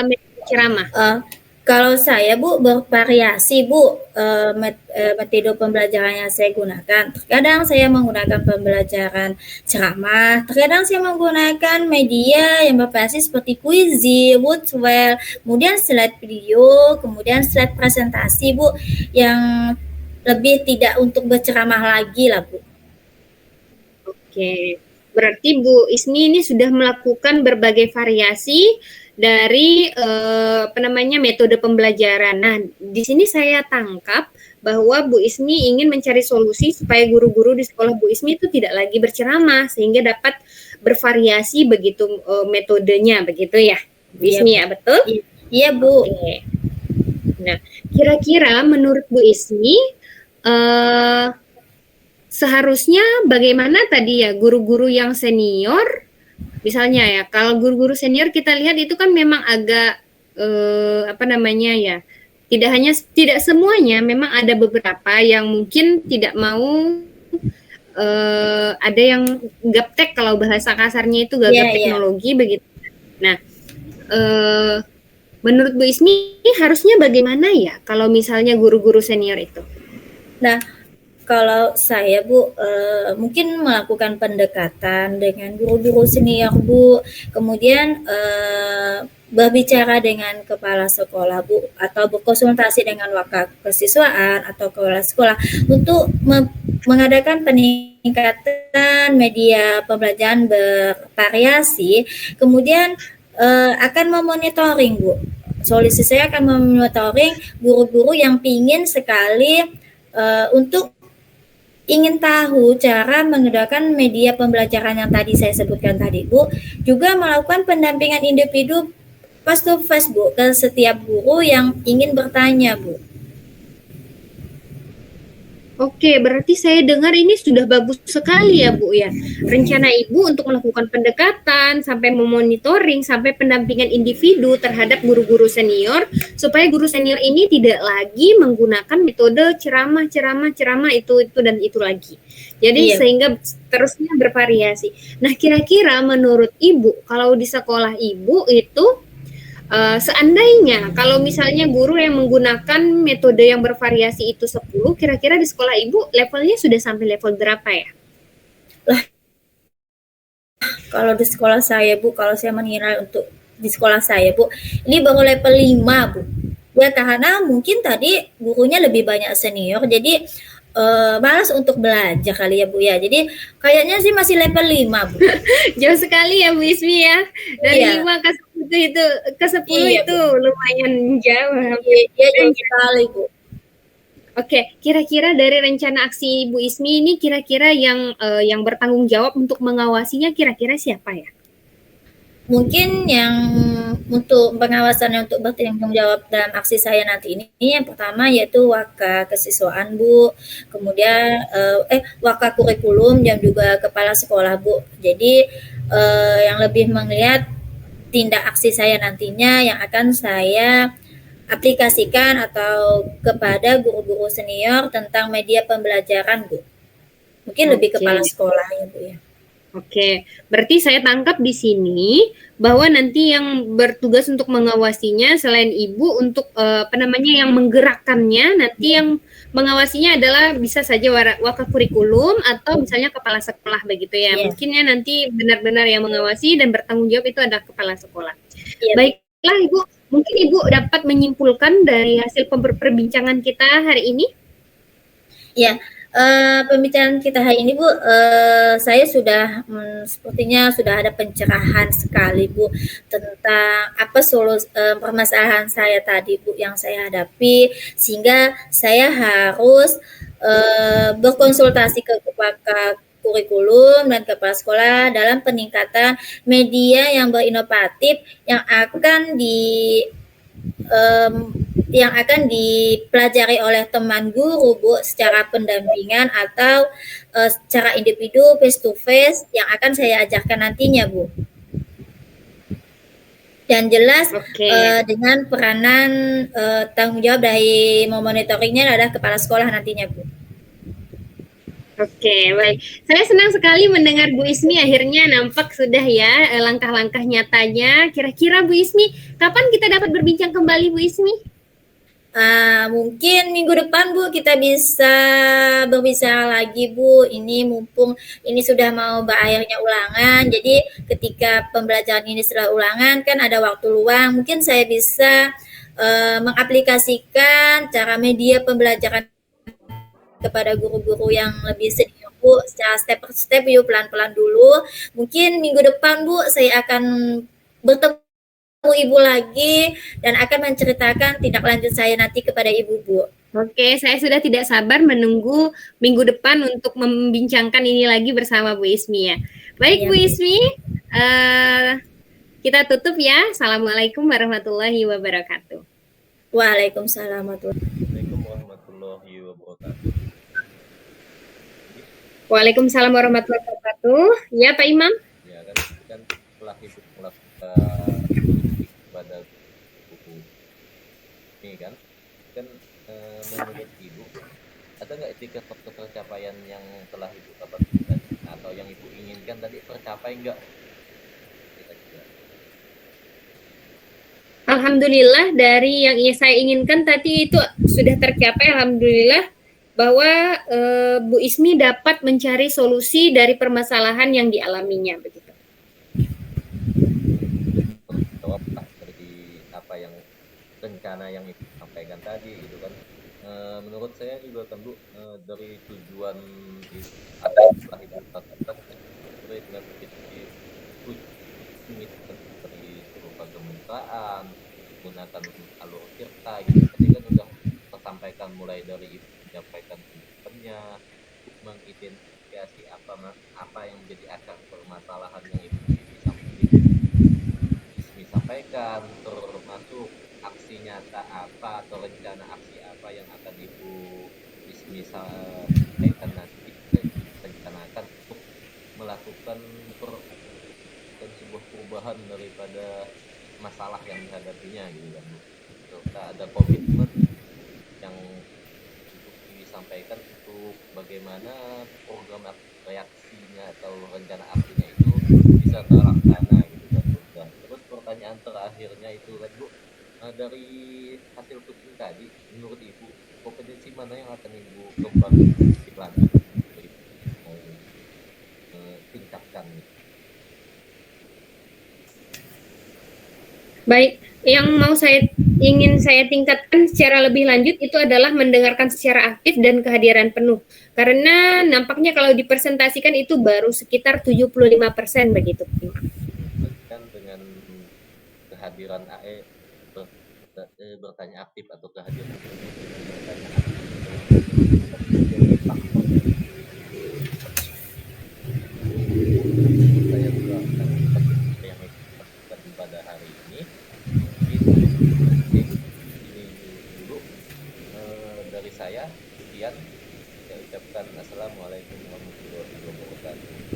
metode ceramah? Kalau saya Bu bervariasi Bu, metode pembelajaran yang saya gunakan. Terkadang saya menggunakan pembelajaran ceramah, terkadang saya menggunakan media yang bervariasi seperti Quizy, Woodwell, kemudian slide video, kemudian slide presentasi Bu, yang lebih tidak untuk berceramah lagi lah Bu. Oke, berarti Bu Ismi ini sudah melakukan berbagai variasi dari metode pembelajaran. Nah, di sini saya tangkap bahwa Bu Ismi ingin mencari solusi supaya guru-guru di sekolah Bu Ismi itu tidak lagi berceramah sehingga dapat bervariasi begitu metodenya, begitu ya, Bu Ismi ya, betul? Iya Bu. Oke. Nah, kira-kira menurut Bu Ismi seharusnya bagaimana tadi ya guru-guru yang senior? Misalnya ya, kalau guru-guru senior kita lihat itu kan memang agak tidak semuanya, memang ada beberapa yang mungkin tidak mau ada yang gaptek kalau bahasa kasarnya itu gagap teknologi begitu. Nah, menurut Bu Ismi harusnya bagaimana ya kalau misalnya guru-guru senior itu? Nah, kalau saya Bu, mungkin melakukan pendekatan dengan guru-guru senior Bu, kemudian berbicara dengan kepala sekolah Bu, atau berkonsultasi dengan wakil kesiswaan atau kepala sekolah untuk mengadakan peningkatan media pembelajaran bervariasi, kemudian akan memonitoring Bu. Solusi saya akan memonitoring guru-guru yang ingin sekali untuk ingin tahu cara menggunakan media pembelajaran yang tadi saya sebutkan tadi Bu, juga melakukan pendampingan individu face to face Bu ke setiap guru yang ingin bertanya Bu. Oke, berarti saya dengar ini sudah bagus sekali ya Bu ya. Rencana Ibu untuk melakukan pendekatan, sampai memonitoring, sampai pendampingan individu terhadap guru-guru senior, supaya guru senior ini tidak lagi menggunakan metode ceramah itu dan itu lagi. Jadi sehingga terusnya bervariasi. Nah, kira-kira menurut Ibu, kalau di sekolah Ibu itu seandainya kalau misalnya guru yang menggunakan metode yang bervariasi itu 10, kira-kira di sekolah Ibu levelnya sudah sampai level berapa ya? Kalau di sekolah saya Bu, kalau saya menilai untuk di sekolah saya Bu, ini baru level 5 Bu. Ya karena mungkin tadi gurunya lebih banyak senior, jadi malas untuk belajar kali ya Bu ya. Jadi kayaknya sih masih level 5 Bu. Jauh sekali ya Bu Ismi ya. Dari 5 ke 10 itu ke 10 itu lumayan jauh. Iya jauh sekali Bu. Oke, kira-kira dari rencana aksi Bu Ismi ini kira-kira yang bertanggung jawab untuk mengawasinya kira-kira siapa ya? Mungkin yang untuk pengawasannya untuk bertanggung jawab dalam aksi saya nanti ini yang pertama yaitu wakil kesiswaan Bu, kemudian wakil kurikulum dan juga kepala sekolah Bu. Jadi yang lebih melihat tindak aksi saya nantinya yang akan saya aplikasikan atau kepada guru-guru senior tentang media pembelajaran, Bu. Mungkin lebih Oke. kepala sekolah ya, Bu ya. Oke, berarti saya tangkap di sini bahwa nanti yang bertugas untuk mengawasinya selain ibu untuk yang menggerakkannya, nanti yang mengawasinya adalah bisa saja wakil kurikulum atau misalnya kepala sekolah begitu ya. Iya. Mungkinnya nanti benar-benar yang mengawasi dan bertanggung jawab itu adalah kepala sekolah. Iya, Bu. Baiklah Ibu, mungkin Ibu dapat menyimpulkan dari hasil perbincangan kita hari ini? Ya, pembicaraan kita hari ini, Bu, saya sudah sepertinya sudah ada pencerahan sekali, Bu, tentang apa permasalahan saya tadi, Bu, yang saya hadapi, sehingga saya harus berkonsultasi ke kurikulum dan kepala sekolah dalam peningkatan media yang berinovatif yang akan dipelajari oleh teman guru, Bu, secara pendampingan atau secara individu face to face yang akan saya ajarkan nantinya, Bu. Dan jelas dengan peranan tanggung jawab dari memonitoringnya adalah kepala sekolah nantinya, Bu. Oke, baik. Saya senang sekali mendengar Bu Ismi akhirnya nampak sudah ya langkah-langkah nyatanya. Kira-kira Bu Ismi, kapan kita dapat berbincang kembali, Bu Ismi? Mungkin minggu depan, Bu, kita bisa berbicara lagi, Bu. Ini mumpung ini sudah mau berakhirnya ulangan, jadi ketika pembelajaran ini setelah ulangan kan ada waktu luang, mungkin saya bisa mengaplikasikan cara media pembelajaran kepada guru-guru yang lebih senior, Bu, secara step per step yuk, pelan-pelan dulu. Mungkin minggu depan, Bu, saya akan bertemu Ibu lagi dan akan menceritakan tindak lanjut saya nanti kepada Ibu, Bu. Oke, saya sudah tidak sabar menunggu minggu depan untuk membincangkan ini lagi bersama Bu Ismi ya. Baik, Bu Ismi, kita tutup ya. Assalamualaikum warahmatullahi wabarakatuh. Waalaikumsalam warahmatullahi wabarakatuh. Waalaikumsalam warahmatullahi wabarakatuh. Ya, Pak Imam. Ya kan setelah ibu melakukan pada buku ini kan menurut ibu ada nggak indikator pencapaian yang telah ibu dapatkan atau yang ibu inginkan tadi tercapai nggak? Alhamdulillah dari yang saya inginkan tadi itu sudah tercapai, alhamdulillah, bahwa Bu Ismi dapat mencari solusi dari permasalahan yang dialaminya begitu. Jawablah seperti apa yang rencana yang ibu sampaikan tadi gitu kan. Menurut saya juga kan Bu, dari tujuan apa yang telah ibu lakukan sesuai dengan dari berupa kemitraan menggunakan alur tirta gitu. Tadi kan sudah tersampaikan mulai dari ibu menyampaikan tujuannya, mengidentifikasi apa yang menjadi akar permasalahan yang ibu disampaikan, termasuk aksi nyata apa atau rencana aksi apa yang akan ibu sampaikan nanti rencanakan untuk melakukan sebuah perubahan daripada masalah yang dihadapinya gitu kan. Serta ada komitmen yang disampaikan untuk bagaimana program reaksinya atau rencana aksinya itu bisa terlaksana gitu kan. Dan terus pertanyaan terakhirnya itu kan Bu, dari hasil coaching tadi menurut ibu kompetensi mana yang akan ibu kembangkan tingkatkan? Baik, yang ingin saya tingkatkan secara lebih lanjut itu adalah mendengarkan secara aktif dan kehadiran penuh. Karena nampaknya kalau dipresentasikan itu baru sekitar 75% begitu. Kan dengan kehadiran AE bertanya aktif atau kehadiran bertanya aktif. Saya juga akan yang pada hari ini dulu dari saya. Sekian saya ucapkan assalamualaikum warahmatullahi wabarakatuh.